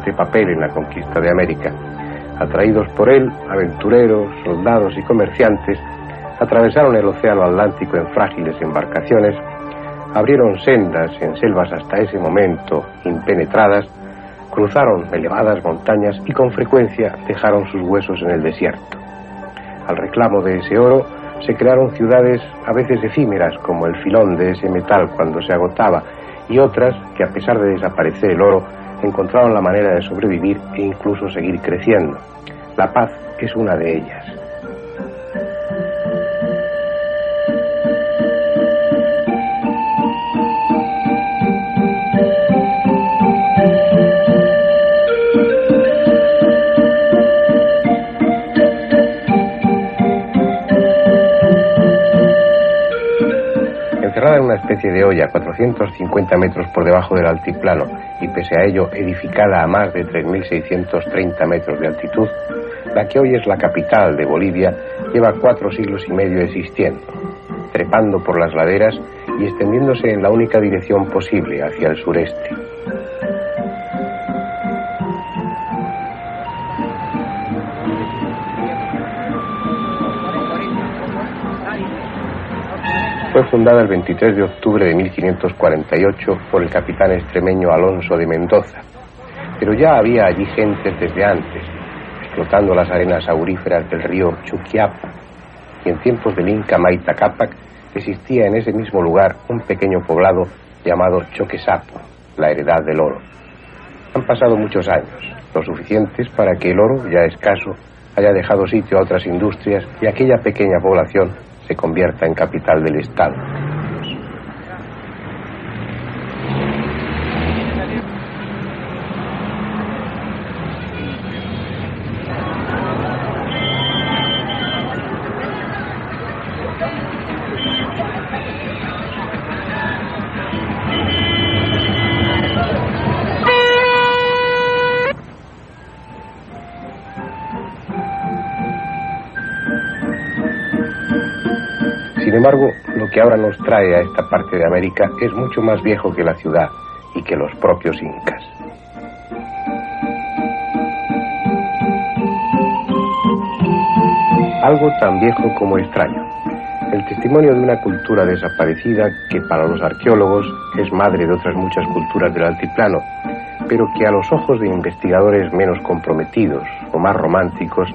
importante papel en la conquista de América. Atraídos por él, aventureros, soldados y comerciantes atravesaron el océano Atlántico en frágiles embarcaciones, abrieron sendas en selvas hasta ese momento impenetradas, cruzaron elevadas montañas y con frecuencia dejaron sus huesos en el desierto. Al reclamo de ese oro se crearon ciudades a veces efímeras, como el filón de ese metal cuando se agotaba, y otras que, a pesar de desaparecer el oro, encontraron la manera de sobrevivir e incluso seguir creciendo. La Paz es una de ellas. Encerrada en una especie de olla 450 metros por debajo del altiplano y pese a ello edificada a más de 3.630 metros de altitud, la que hoy es la capital de Bolivia lleva 4 siglos y medio existiendo, trepando por las laderas y extendiéndose en la única dirección posible, hacia el sureste. Fue fundada el 23 de octubre de 1548 por el capitán extremeño Alonso de Mendoza, pero ya había allí gentes desde antes, explotando las arenas auríferas del río Chuquiapa, y en tiempos del Inca Maita Cápac existía en ese mismo lugar un pequeño poblado llamado Choquesapo, la heredad del oro. Han pasado muchos años, lo suficientes para que el oro, ya escaso, haya dejado sitio a otras industrias y aquella pequeña población se convierta en capital del estado. Sin embargo, lo que ahora nos trae a esta parte de América es mucho más viejo que la ciudad y que los propios incas. Algo tan viejo como extraño. El testimonio de una cultura desaparecida que para los arqueólogos es madre de otras muchas culturas del altiplano, pero que a los ojos de investigadores menos comprometidos o más románticos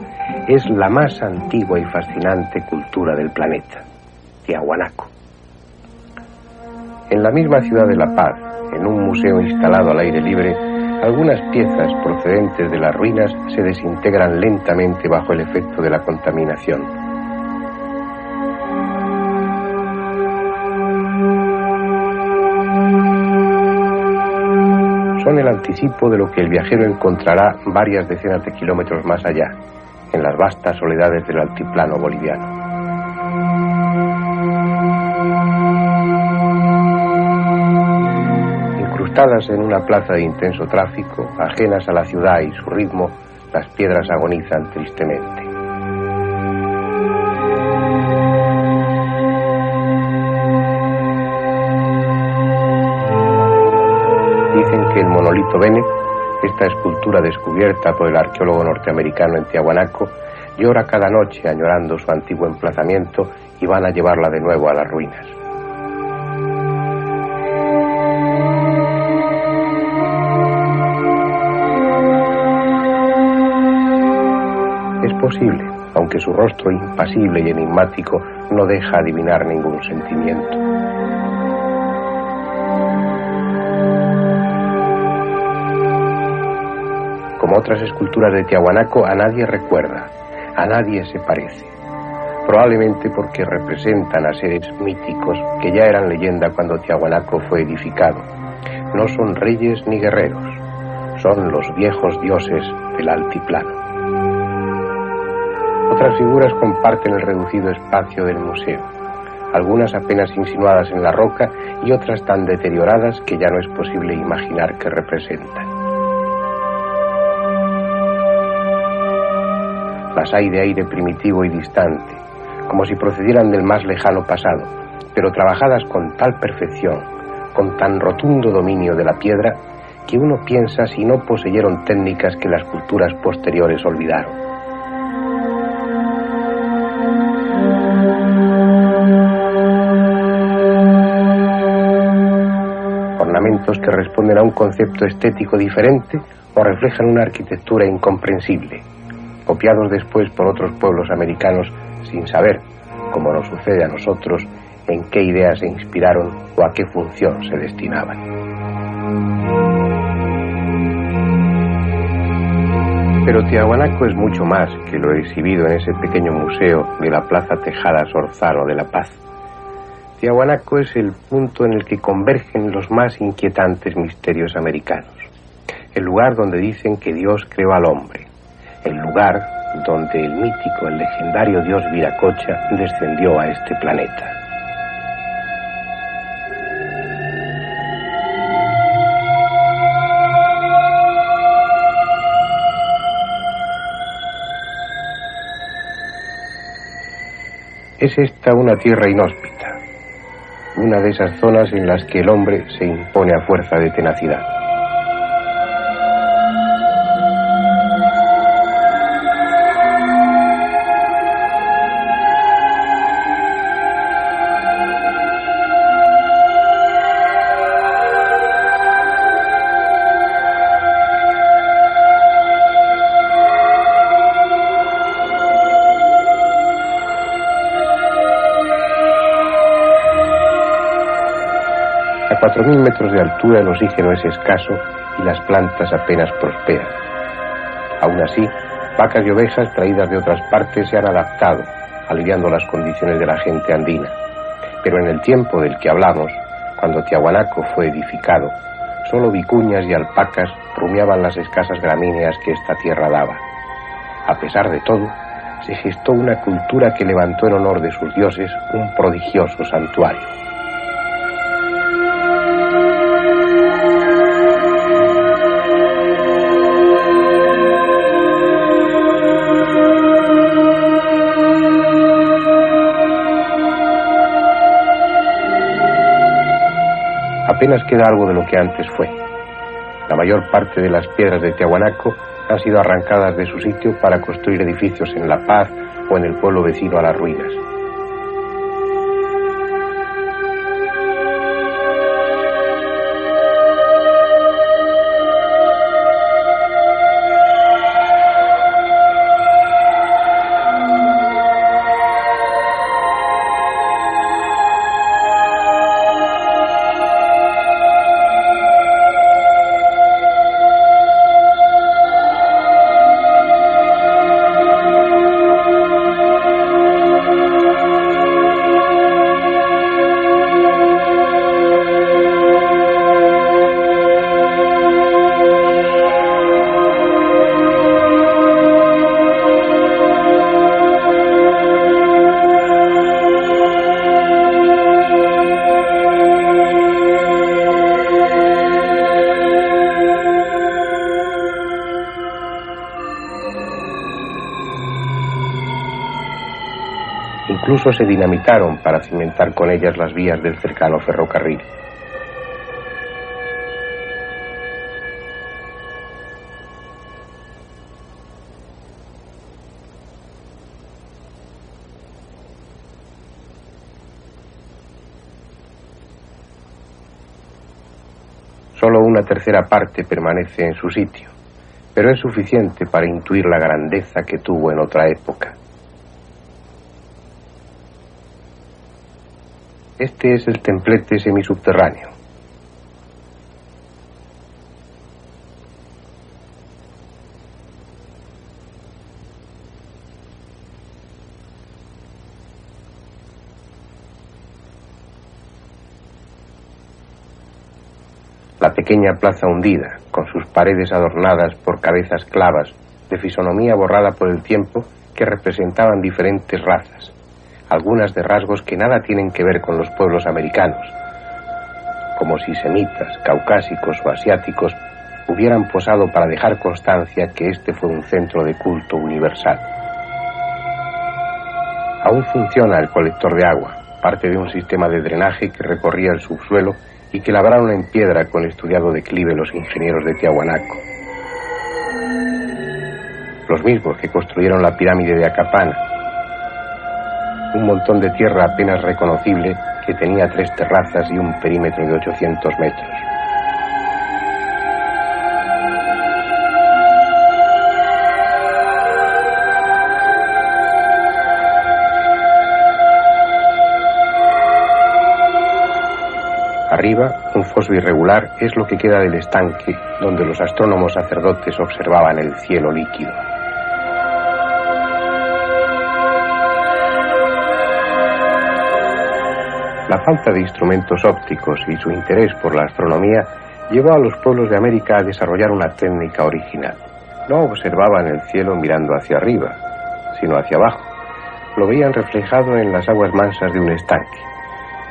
es la más antigua y fascinante cultura del planeta. Tiahuanaco. En la misma ciudad de La Paz, en un museo instalado al aire libre, algunas piezas procedentes de las ruinas se desintegran lentamente bajo el efecto de la contaminación. Son el anticipo de lo que el viajero encontrará varias decenas de kilómetros más allá, en las vastas soledades del altiplano boliviano. Incrustadas en una plaza de intenso tráfico, ajenas a la ciudad y su ritmo, las piedras agonizan tristemente. Dicen que el monolito Bennett, esta escultura descubierta por el arqueólogo norteamericano en Tiahuanaco, llora cada noche añorando su antiguo emplazamiento y van a llevarla de nuevo a las ruinas. Es posible, aunque su rostro impasible y enigmático no deja adivinar ningún sentimiento. Como otras esculturas de Tiahuanaco, a nadie recuerda, a nadie se parece. Probablemente porque representan a seres míticos que ya eran leyenda cuando Tiahuanaco fue edificado. No son reyes ni guerreros, son los viejos dioses del altiplano. Otras figuras comparten el reducido espacio del museo, algunas apenas insinuadas en la roca y otras tan deterioradas que ya no es posible imaginar qué representan. Las hay de aire primitivo y distante, como si procedieran del más lejano pasado, pero trabajadas con tal perfección, con tan rotundo dominio de la piedra, que uno piensa si no poseyeron técnicas que las culturas posteriores olvidaron. Ornamentos que responden a un concepto estético diferente o reflejan una arquitectura incomprensible, copiados después por otros pueblos americanos sin saber, como nos sucede a nosotros, en qué ideas se inspiraron o a qué función se destinaban. Pero Tiahuanaco es mucho más que lo exhibido en ese pequeño museo de la Plaza Tejada Sorzano de La Paz. Tiahuanaco es el punto en el que convergen los más inquietantes misterios americanos. El lugar donde dicen que Dios creó al hombre. El lugar donde el mítico, el legendario dios Viracocha descendió a este planeta. Es esta una tierra inhóspita, una de esas zonas en las que el hombre se impone a fuerza de tenacidad. A 4.000 metros de altura el oxígeno es escaso y las plantas apenas prosperan. Aún así, vacas y ovejas traídas de otras partes se han adaptado, aliviando las condiciones de la gente andina. Pero en el tiempo del que hablamos, cuando Tiahuanaco fue edificado, solo vicuñas y alpacas rumiaban las escasas gramíneas que esta tierra daba. A pesar de todo, se gestó una cultura que levantó en honor de sus dioses un prodigioso santuario. Apenas queda algo de lo que antes fue. La mayor parte de las piedras de Tiahuanaco han sido arrancadas de su sitio para construir edificios en La Paz o en el pueblo vecino a las ruinas. Incluso se dinamitaron para cimentar con ellas las vías del cercano ferrocarril. Solo una tercera parte permanece en su sitio, pero es suficiente para intuir la grandeza que tuvo en otra época. Este es el templete semisubterráneo. La pequeña plaza hundida, con sus paredes adornadas por cabezas clavas, de fisonomía borrada por el tiempo, que representaban diferentes razas, algunas de rasgos que nada tienen que ver con los pueblos americanos, como si semitas, caucásicos o asiáticos hubieran posado para dejar constancia que este fue un centro de culto universal. Aún funciona el colector de agua, parte de un sistema de drenaje que recorría el subsuelo y que labraron en piedra con estudiado declive los ingenieros de Tiahuanaco. Los mismos que construyeron la pirámide de Acapana, un montón de tierra apenas reconocible que tenía 3 terrazas y un perímetro de 800 metros. Arriba, un foso irregular es lo que queda del estanque donde los astrónomos sacerdotes observaban el cielo líquido. La falta de instrumentos ópticos y su interés por la astronomía llevó a los pueblos de América a desarrollar una técnica original. No observaban el cielo mirando hacia arriba, sino hacia abajo. Lo veían reflejado en las aguas mansas de un estanque.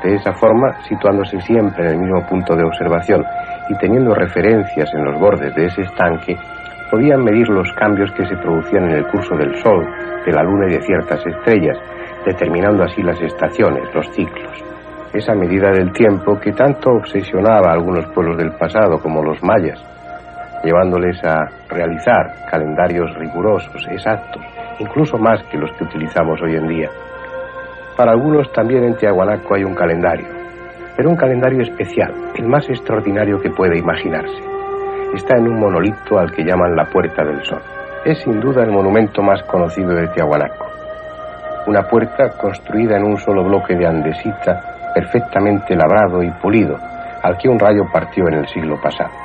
De esa forma, situándose siempre en el mismo punto de observación y teniendo referencias en los bordes de ese estanque, podían medir los cambios que se producían en el curso del Sol, de la Luna y de ciertas estrellas, determinando así las estaciones, los ciclos. Esa medida del tiempo que tanto obsesionaba a algunos pueblos del pasado, como los mayas, llevándoles a realizar calendarios rigurosos, exactos, incluso más que los que utilizamos hoy en día. Para algunos también en Tiahuanaco hay un calendario, pero un calendario especial, el más extraordinario que puede imaginarse. Está en un monolito al que llaman la Puerta del Sol. Es sin duda el monumento más conocido de Tiahuanaco. Una puerta construida en un solo bloque de andesita, perfectamente labrado y pulido, al que un rayo partió en el siglo pasado.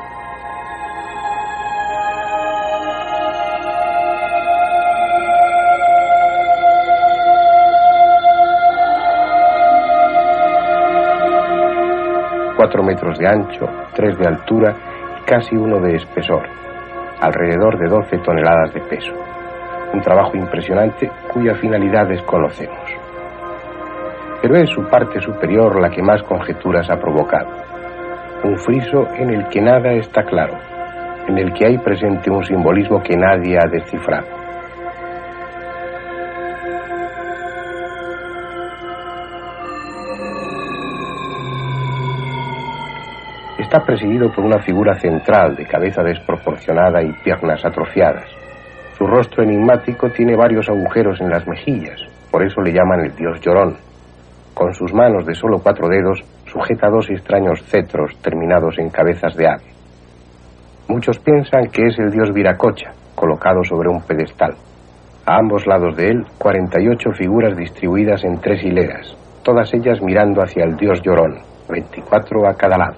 ...4 metros de ancho, 3 de altura y casi 1 de espesor, alrededor de 12 toneladas de peso. Un trabajo impresionante cuya finalidad desconocemos. Pero es su parte superior la que más conjeturas ha provocado. Un friso en el que nada está claro, en el que hay presente un simbolismo que nadie ha descifrado. Está presidido por una figura central de cabeza desproporcionada y piernas atrofiadas. Su rostro enigmático tiene varios agujeros en las mejillas, por eso le llaman el dios llorón. Con sus manos de solo 4 dedos sujeta 2 extraños cetros terminados en cabezas de ave. Muchos piensan que es el dios Viracocha, colocado sobre un pedestal. A ambos lados de él, 48 figuras distribuidas en 3 hileras, todas ellas mirando hacia el dios llorón, 24 a cada lado.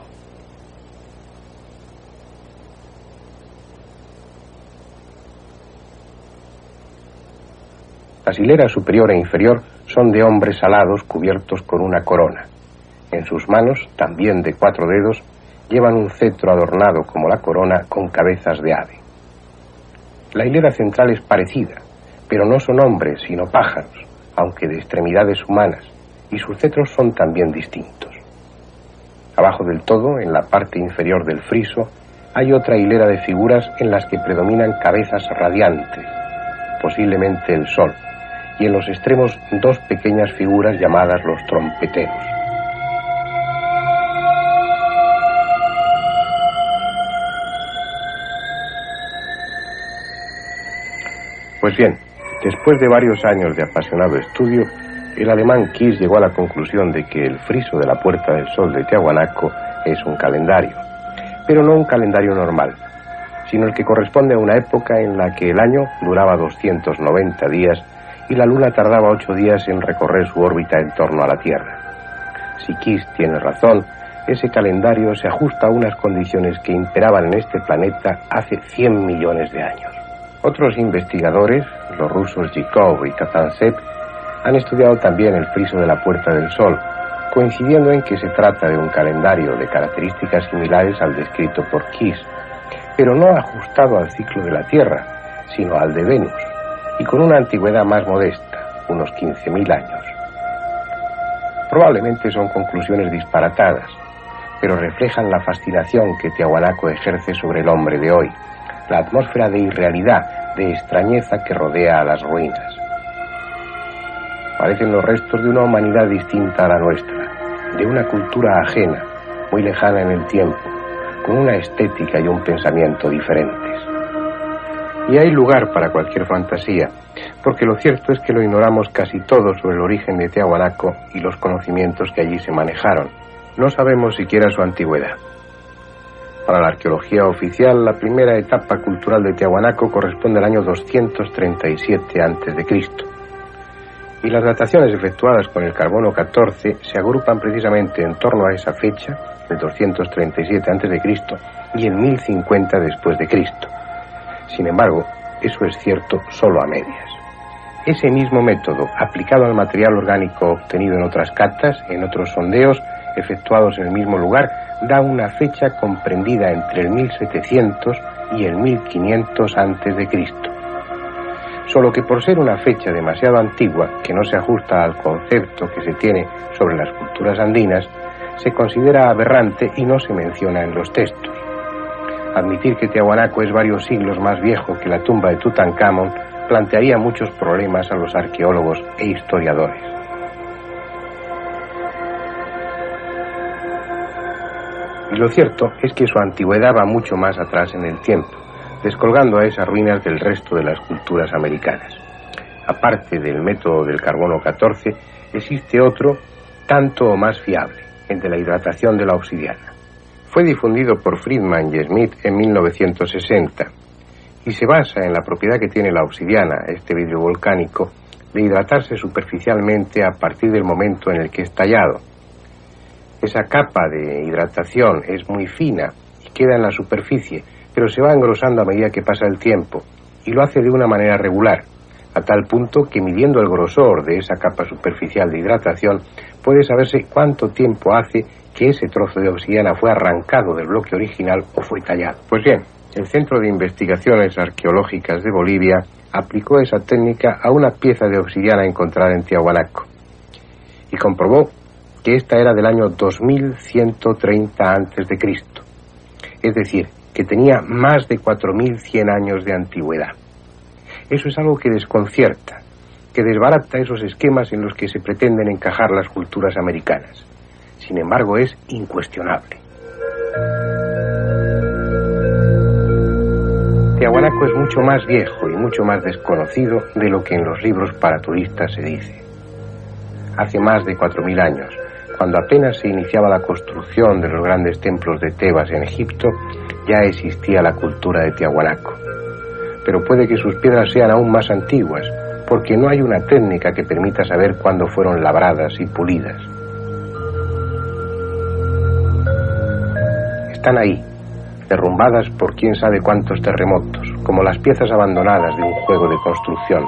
Las hileras superior e inferior son de hombres alados cubiertos con una corona. En sus manos, también de 4 dedos, llevan un cetro adornado como la corona con cabezas de ave. La hilera central es parecida, pero no son hombres sino pájaros, aunque de extremidades humanas, y sus cetros son también distintos. Abajo del todo, en la parte inferior del friso, hay otra hilera de figuras en las que predominan cabezas radiantes, posiblemente el sol, y en los extremos 2 pequeñas figuras llamadas los trompeteros. Pues bien, después de varios años de apasionado estudio, el alemán Kiss llegó a la conclusión de que el friso de la Puerta del Sol de Tiahuanaco es un calendario, pero no un calendario normal, sino el que corresponde a una época en la que el año duraba 290 días y la Luna tardaba 8 días en recorrer su órbita en torno a la Tierra. Si Kiss tiene razón, ese calendario se ajusta a unas condiciones que imperaban en este planeta hace 100 millones de años. Otros investigadores, los rusos Zhikov y Kazantsev, han estudiado también el friso de la Puerta del Sol, coincidiendo en que se trata de un calendario de características similares al descrito por Kiss, pero no ajustado al ciclo de la Tierra, sino al de Venus, y con una antigüedad más modesta, unos 15.000 años. Probablemente son conclusiones disparatadas, pero reflejan la fascinación que Tiahuanaco ejerce sobre el hombre de hoy, la atmósfera de irrealidad, de extrañeza que rodea a las ruinas. Parecen los restos de una humanidad distinta a la nuestra, de una cultura ajena, muy lejana en el tiempo, con una estética y un pensamiento diferentes. Y hay lugar para cualquier fantasía, porque lo cierto es que lo ignoramos casi todo sobre el origen de Tiahuanaco y los conocimientos que allí se manejaron. No sabemos siquiera su antigüedad. Para la arqueología oficial, la primera etapa cultural de Tiahuanaco corresponde al año 237 a.C. Y las dataciones efectuadas con el carbono 14 se agrupan precisamente en torno a esa fecha, el 237 a.C. y el 1050 después de Cristo. Sin embargo, eso es cierto solo a medias. Ese mismo método, aplicado al material orgánico obtenido en otras catas, en otros sondeos efectuados en el mismo lugar, da una fecha comprendida entre el 1700 y el 1500 a.C. Solo que por ser una fecha demasiado antigua, que no se ajusta al concepto que se tiene sobre las culturas andinas, se considera aberrante y no se menciona en los textos. Admitir que Tiahuanaco es varios siglos más viejo que la tumba de Tutankamón plantearía muchos problemas a los arqueólogos e historiadores. Y lo cierto es que su antigüedad va mucho más atrás en el tiempo, descolgando a esas ruinas del resto de las culturas americanas. Aparte del método del carbono 14, existe otro tanto o más fiable, el de la hidratación de la obsidiana. Fue difundido por Friedman y Smith en 1960 y se basa en la propiedad que tiene la obsidiana, este vidrio volcánico, de hidratarse superficialmente a partir del momento en el que es tallado. Esa capa de hidratación es muy fina y queda en la superficie, pero se va engrosando a medida que pasa el tiempo y lo hace de una manera regular, a tal punto que midiendo el grosor de esa capa superficial de hidratación puede saberse cuánto tiempo hace que ese trozo de obsidiana fue arrancado del bloque original o fue tallado. Pues bien, el Centro de Investigaciones Arqueológicas de Bolivia aplicó esa técnica a una pieza de obsidiana encontrada en Tiahuanaco y comprobó que esta era del año 2130 a.C., es decir, que tenía más de 4100 años de antigüedad. Eso es algo que desconcierta, que desbarata esos esquemas en los que se pretenden encajar las culturas americanas. Sin embargo, es incuestionable. Tiahuanaco es mucho más viejo y mucho más desconocido de lo que en los libros para turistas se dice. Hace más de 4000 años, cuando apenas se iniciaba la construcción de los grandes templos de Tebas en Egipto, ya existía la cultura de Tiahuanaco. Pero puede que sus piedras sean aún más antiguas, porque no hay una técnica que permita saber cuándo fueron labradas y pulidas. Están ahí, derrumbadas por quién sabe cuántos terremotos, como las piezas abandonadas de un juego de construcción.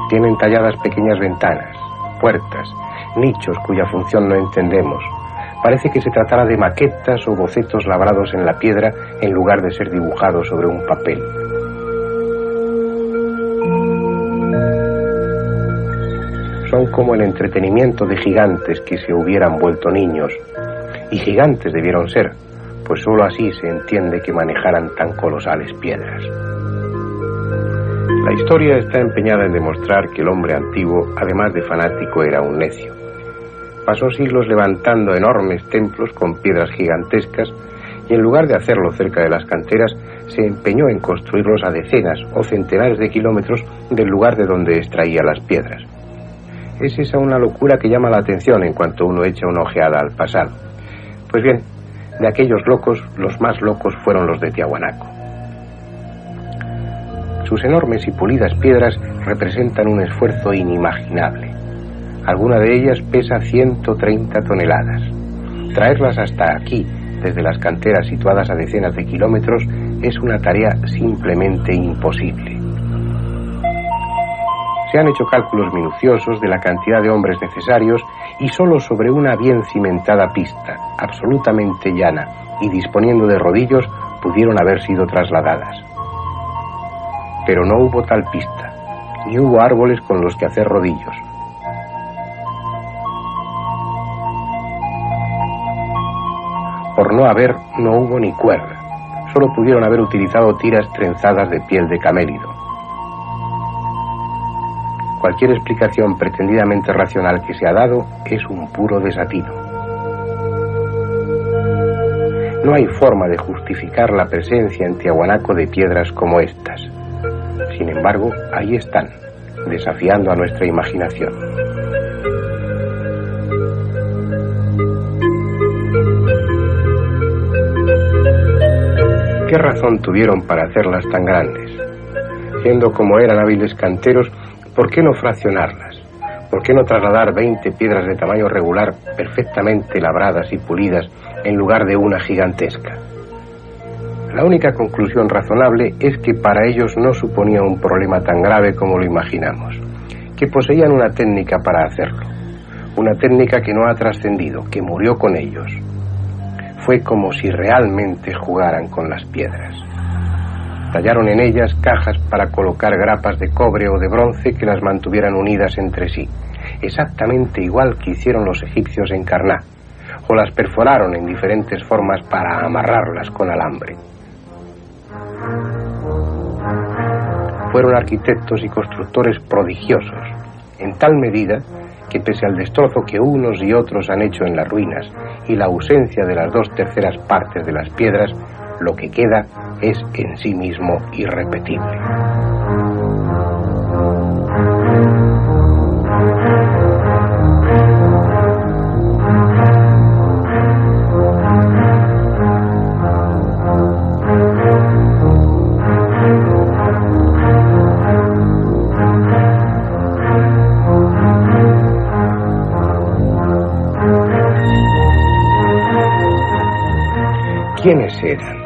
Tienen talladas pequeñas ventanas, puertas, nichos cuya función no entendemos. Parece que se tratara de maquetas o bocetos labrados en la piedra en lugar de ser dibujados sobre un papel. Son como el entretenimiento de gigantes que se hubieran vuelto niños. Y gigantes debieron ser, pues sólo así se entiende que manejaran tan colosales piedras. La historia está empeñada en demostrar que el hombre antiguo, además de fanático, era un necio. Pasó siglos levantando enormes templos con piedras gigantescas y en lugar de hacerlo cerca de las canteras, se empeñó en construirlos a decenas o centenares de kilómetros del lugar de donde extraía las piedras. Es esa una locura que llama la atención en cuanto uno echa una ojeada al pasado. Pues bien, de aquellos locos, los más locos fueron los de Tiahuanaco. Sus enormes y pulidas piedras representan un esfuerzo inimaginable. Alguna de ellas pesa 130 toneladas. Traerlas hasta aquí, desde las canteras situadas a decenas de kilómetros, es una tarea simplemente imposible. Se han hecho cálculos minuciosos de la cantidad de hombres necesarios y solo sobre una bien cimentada pista, absolutamente llana y disponiendo de rodillos, pudieron haber sido trasladadas. Pero no hubo tal pista, ni hubo árboles con los que hacer rodillos. Por no haber, no hubo ni cuerda. Solo pudieron haber utilizado tiras trenzadas de piel de camélido. Cualquier explicación pretendidamente racional que se ha dado es un puro desatino. No hay forma de justificar la presencia en Tiahuanaco de piedras como estas. Sin embargo, ahí están, desafiando a nuestra imaginación. ¿Qué razón tuvieron para hacerlas tan grandes? Siendo como eran hábiles canteros, ¿por qué no fraccionarlas? ¿Por qué no trasladar 20 piedras de tamaño regular perfectamente labradas y pulidas en lugar de una gigantesca? La única conclusión razonable es que para ellos no suponía un problema tan grave como lo imaginamos, que poseían una técnica para hacerlo, una técnica que no ha trascendido, que murió con ellos. Fue como si realmente jugaran con las piedras. Tallaron en ellas cajas para colocar grapas de cobre o de bronce que las mantuvieran unidas entre sí, exactamente igual que hicieron los egipcios en Karná, o las perforaron en diferentes formas para amarrarlas con alambre. Fueron arquitectos y constructores prodigiosos, en tal medida que pese al destrozo que unos y otros han hecho en las ruinas y la ausencia de las 2/3 partes de las piedras, lo que queda es en sí mismo irrepetible. ¿Quiénes eran?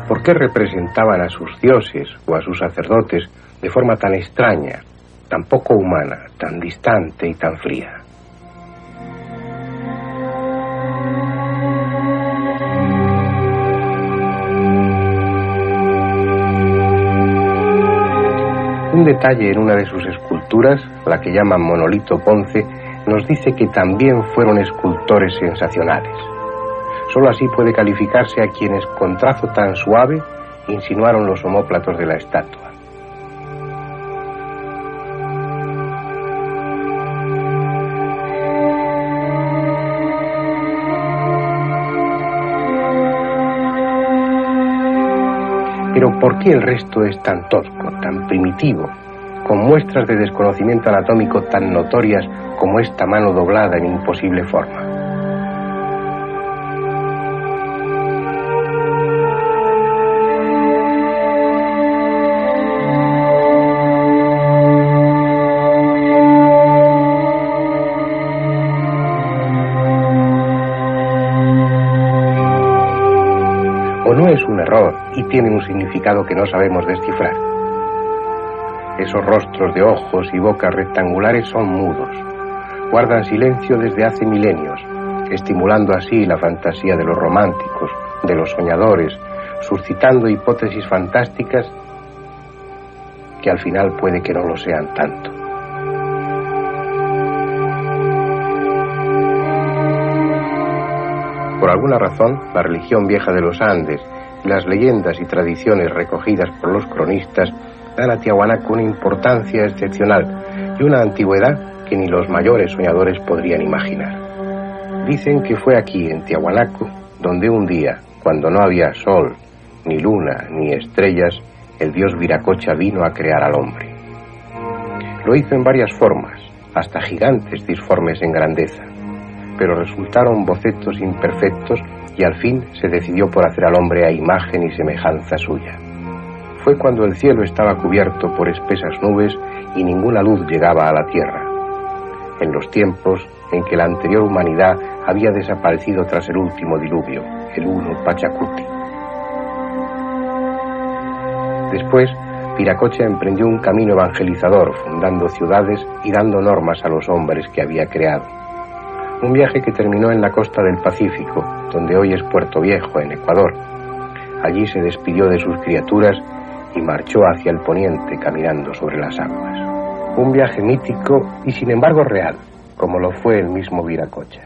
¿Por qué representaban a sus dioses o a sus sacerdotes de forma tan extraña, tan poco humana, tan distante y tan fría? Un detalle en una de sus esculturas, la que llaman Monolito Ponce, nos dice que también fueron escultores sensacionales. Solo así puede calificarse a quienes con trazo tan suave insinuaron los omóplatos de la estatua. Pero ¿por qué el resto es tan tosco, tan primitivo, con muestras de desconocimiento anatómico tan notorias como esta mano doblada en imposible forma? No es un error y tiene un significado que no sabemos descifrar. Esos rostros de ojos y bocas rectangulares son mudos, guardan silencio desde hace milenios, estimulando así la fantasía de los románticos, de los soñadores, suscitando hipótesis fantásticas que al final puede que no lo sean tanto. Por alguna razón, la religión vieja de los Andes, las leyendas y tradiciones recogidas por los cronistas dan a Tiahuanaco una importancia excepcional y una antigüedad que ni los mayores soñadores podrían imaginar. Dicen que fue aquí, en Tiahuanaco, donde un día, cuando no había sol, ni luna, ni estrellas, el dios Viracocha vino a crear al hombre. Lo hizo en varias formas, hasta gigantes disformes en grandeza, pero resultaron bocetos imperfectos y al fin se decidió por hacer al hombre a imagen y semejanza suya. Fue cuando el cielo estaba cubierto por espesas nubes y ninguna luz llegaba a la tierra, en los tiempos en que la anterior humanidad había desaparecido tras el último diluvio, el Uno Pachacuti. Después, Viracocha emprendió un camino evangelizador, fundando ciudades y dando normas a los hombres que había creado. Un viaje que terminó en la costa del Pacífico, donde hoy es Puerto Viejo, en Ecuador. Allí se despidió de sus criaturas y marchó hacia el poniente caminando sobre las aguas. Un viaje mítico y sin embargo real, como lo fue el mismo Viracocha.